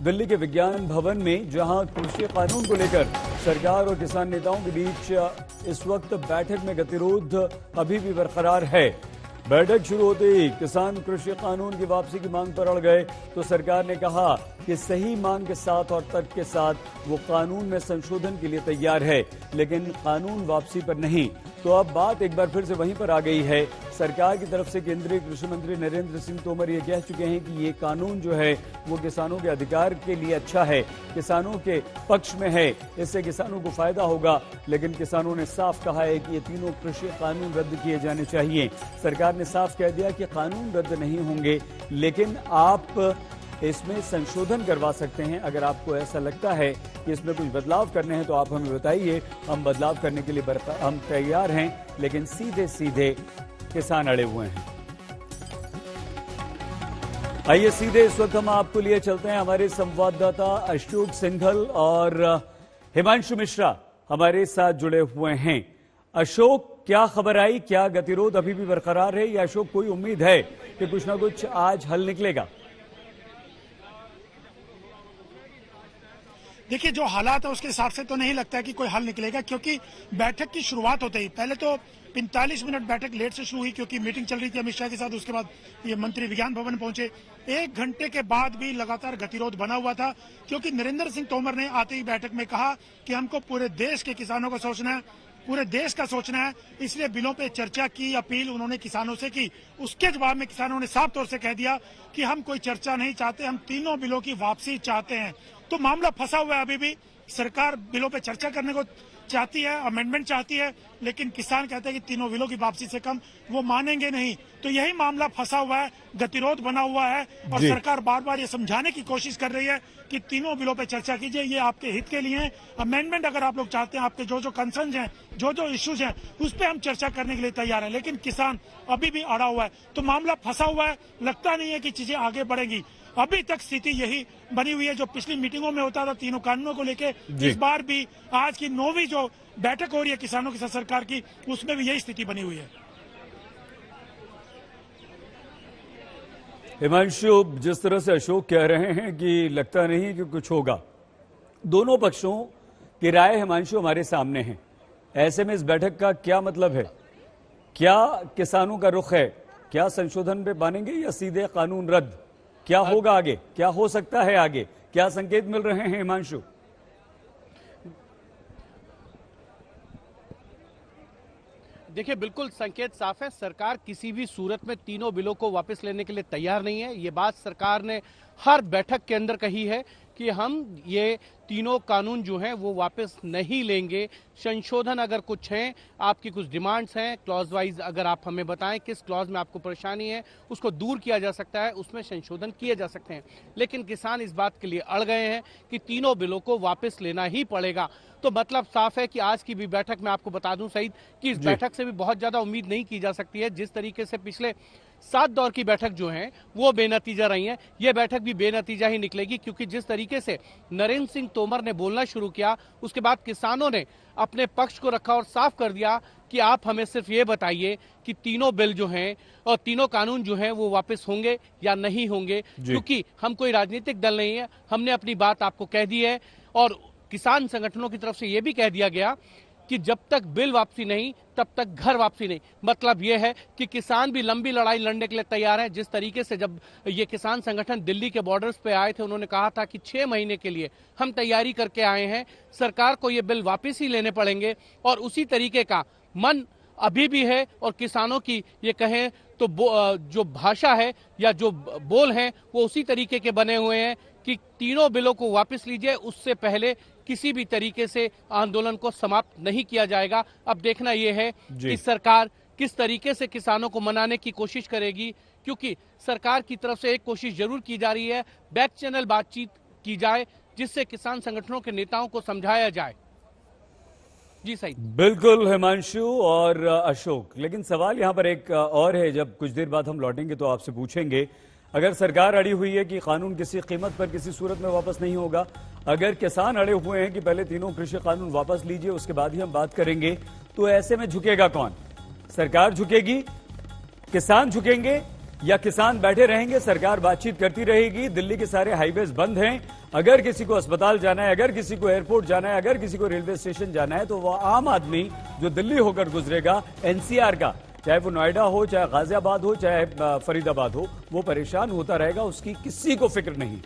दिल्ली के विज्ञान भवन में, जहां कृषि कानून को लेकर सरकार और किसान नेताओं के बीच इस वक्त बैठक में गतिरोध अभी भी बरकरार है। बैठक शुरू होते ही किसान कृषि कानून की वापसी की मांग पर अड़ गए तो सरकार ने कहा कि सही मांग के साथ और तर्क के साथ वो कानून में संशोधन के लिए तैयार है, लेकिन कानून वापसी पर नहीं। तो अब बात एक बार फिर से वहीं पर आ गई है। सरकार की तरफ से केंद्रीय कृषि मंत्री नरेंद्र सिंह तोमर ये कह चुके हैं कि ये कानून जो है वो किसानों के अधिकार के लिए अच्छा है, किसानों के पक्ष में है, इससे किसानों को फायदा होगा। लेकिन किसानों ने साफ कहा है कि ये तीनों कृषि कानून रद्द किए जाने चाहिए। सरकार ने साफ कह दिया कि कानून रद्द नहीं होंगे, लेकिन आप इसमें संशोधन करवा सकते हैं। अगर आपको ऐसा लगता है कि इसमें कुछ बदलाव करने हैं तो आप हमें बताइए, हम बदलाव करने के लिए हम तैयार हैं। लेकिन सीधे सीधे किसान अड़े हुए हैं। आइए सीधे इस वक्त हम आपको लिए चलते हैं। हमारे संवाददाता अशोक सिंघल और हिमांशु मिश्रा हमारे साथ जुड़े हुए हैं। अशोक, क्या खबर आई? क्या गतिरोध अभी भी बरकरार है या अशोक कोई उम्मीद है कि कुछ ना कुछ आज हल निकलेगा? देखिए, जो हालात है उसके हिसाब से तो नहीं लगता है कि कोई हल निकलेगा, क्योंकि बैठक की शुरुआत होते ही पहले तो 45 मिनट बैठक लेट से शुरू हुई क्योंकि मीटिंग चल रही थी अमित शाह के साथ। उसके बाद ये मंत्री विज्ञान भवन पहुंचे। 1 घंटे के बाद भी लगातार गतिरोध बना हुआ था, क्योंकि नरेंद्र सिंह तोमर ने आते ही बैठक में कहा कि हमको पूरे देश के किसानों को सोचना है, पूरे देश का सोचना है, इसलिए बिलों पे चर्चा की अपील उन्होंने किसानों से की। उसके जवाब में किसानों ने साफ तौर से कह दिया कि हम कोई चर्चा नहीं चाहते, हम तीनों बिलों की वापसी चाहते हैं। तो मामला फंसा हुआ है अभी भी। सरकार बिलों पे चर्चा करने को चाहती है, अमेंडमेंट चाहती है, लेकिन किसान कहते हैं कि तीनों बिलों की वापसी से कम वो मानेंगे नहीं। तो यही मामला फंसा हुआ है, गतिरोध बना हुआ है और सरकार बार बार ये समझाने की कोशिश कर रही है कि तीनों बिलों पे चर्चा कीजिए, ये आपके हित के लिए है। अमेंडमेंट अगर आप लोग चाहते हैं, आपके जो जो कंसर्न हैं, जो जो इश्यूज हैं, उस पर हम चर्चा करने के लिए तैयार है, लेकिन किसान अभी भी अड़ा हुआ है। तो मामला फंसा हुआ है, लगता नहीं है कि चीजें आगे बढ़ेंगी। अभी तक स्थिति यही बनी हुई है जो पिछली मीटिंगों में होता था तीनों कानूनों को लेके। इस बार भी आज की 9वीं जो बैठक हो रही है किसानों के साथ सरकार की, उसमें भी यही स्थिति बनी हुई है। हिमांशु, जिस तरह से अशोक कह रहे हैं कि लगता नहीं कि कुछ होगा, दोनों पक्षों की राय हिमांशु हमारे सामने है। ऐसे में इस बैठक का क्या मतलब है? क्या किसानों का रुख है? क्या संशोधन पे मानेंगे या सीधे कानून रद्द? क्या होगा आगे? क्या हो सकता है आगे? क्या संकेत मिल रहे हैं हिमांशु? देखिए, बिल्कुल संकेत साफ है। सरकार किसी भी सूरत में तीनों बिलों को वापस लेने के लिए तैयार नहीं है। ये बात सरकार ने हर बैठक के अंदर कही है कि हम ये तीनों कानून जो हैं वो वापस नहीं लेंगे। संशोधन अगर कुछ हैं, आपकी कुछ डिमांड्स हैं, क्लॉज वाइज अगर आप हमें बताएं किस क्लॉज में आपको परेशानी है, उसको दूर किया जा सकता है, उसमें संशोधन किए जा सकते हैं। लेकिन किसान इस बात के लिए अड़ गए हैं कि तीनों बिलों को वापस लेना ही पड़ेगा। तो मतलब साफ है कि आज की भी बैठक में आपको बता दूं सईद कि इस बैठक से भी बहुत ज्यादा उम्मीद नहीं की जा सकती है। जिस तरीके से पिछले 7 दौर की बैठक जो है वो बेनतीजा रही है, ये बैठक भी बेनतीजा ही निकलेगी, क्योंकि जिस तरीके से नरेंद्र सिंह तोमर ने बोलना शुरू किया, उसके बाद किसानों ने अपने पक्ष को रखा और साफ कर दिया कि आप हमें सिर्फ ये बताइए कि तीनों बिल जो हैं और तीनों कानून जो हैं वो वापस होंगे या नहीं होंगे, क्योंकि हम कोई राजनीतिक दल नहीं है। हमने अपनी बात आपको कह दी है और किसान संगठनों की तरफ से यह भी कह दिया गया कि जब तक बिल वापसी नहीं तब तक घर वापसी नहीं। मतलब यह है कि किसान भी लंबी लड़ाई लड़ने के लिए तैयार हैं। जिस तरीके से जब ये किसान संगठन दिल्ली के बॉर्डर्स पे आए थे, उन्होंने कहा था कि 6 महीने के लिए हम तैयारी करके आए हैं, सरकार को ये बिल वापस ही लेने पड़ेंगे। और उसी तरीके का मन अभी भी है और किसानों की ये कहें तो जो भाषा है या जो बोल हैं वो उसी तरीके के बने हुए हैं कि तीनों बिलों को वापस लीजिए, उससे पहले किसी भी तरीके से आंदोलन को समाप्त नहीं किया जाएगा। अब देखना यह है कि सरकार किस तरीके से किसानों को मनाने की कोशिश करेगी, क्योंकि सरकार की तरफ से एक कोशिश जरूर की जा रही है, बैक चैनल बातचीत की जाए जिससे किसान संगठनों के नेताओं को समझाया जाए। जी सही, बिल्कुल हिमांशु और अशोक, लेकिन सवाल यहां पर एक और है। जब कुछ देर बाद हम लौटेंगे तो आपसे पूछेंगे, अगर सरकार अड़ी हुई है कि कानून किसी कीमत पर किसी सूरत में वापस नहीं होगा, अगर किसान अड़े हुए हैं कि पहले तीनों कृषि कानून वापस लीजिए उसके बाद ही हम बात करेंगे, तो ऐसे में झुकेगा कौन? सरकार झुकेगी, किसान झुकेंगे, या किसान बैठे रहेंगे, सरकार बातचीत करती रहेगी? दिल्ली के सारे हाईवेज बंद हैं, अगर किसी को अस्पताल जाना है, अगर किसी को एयरपोर्ट जाना है, अगर किसी को रेलवे स्टेशन जाना है, तो वह आम आदमी जो दिल्ली होकर गुजरेगा एनसीआर का, चाहे वो नोएडा हो, चाहे गाजियाबाद हो, चाहे फरीदाबाद हो, वो परेशान होता रहेगा, उसकी किसी को फिक्र नहीं।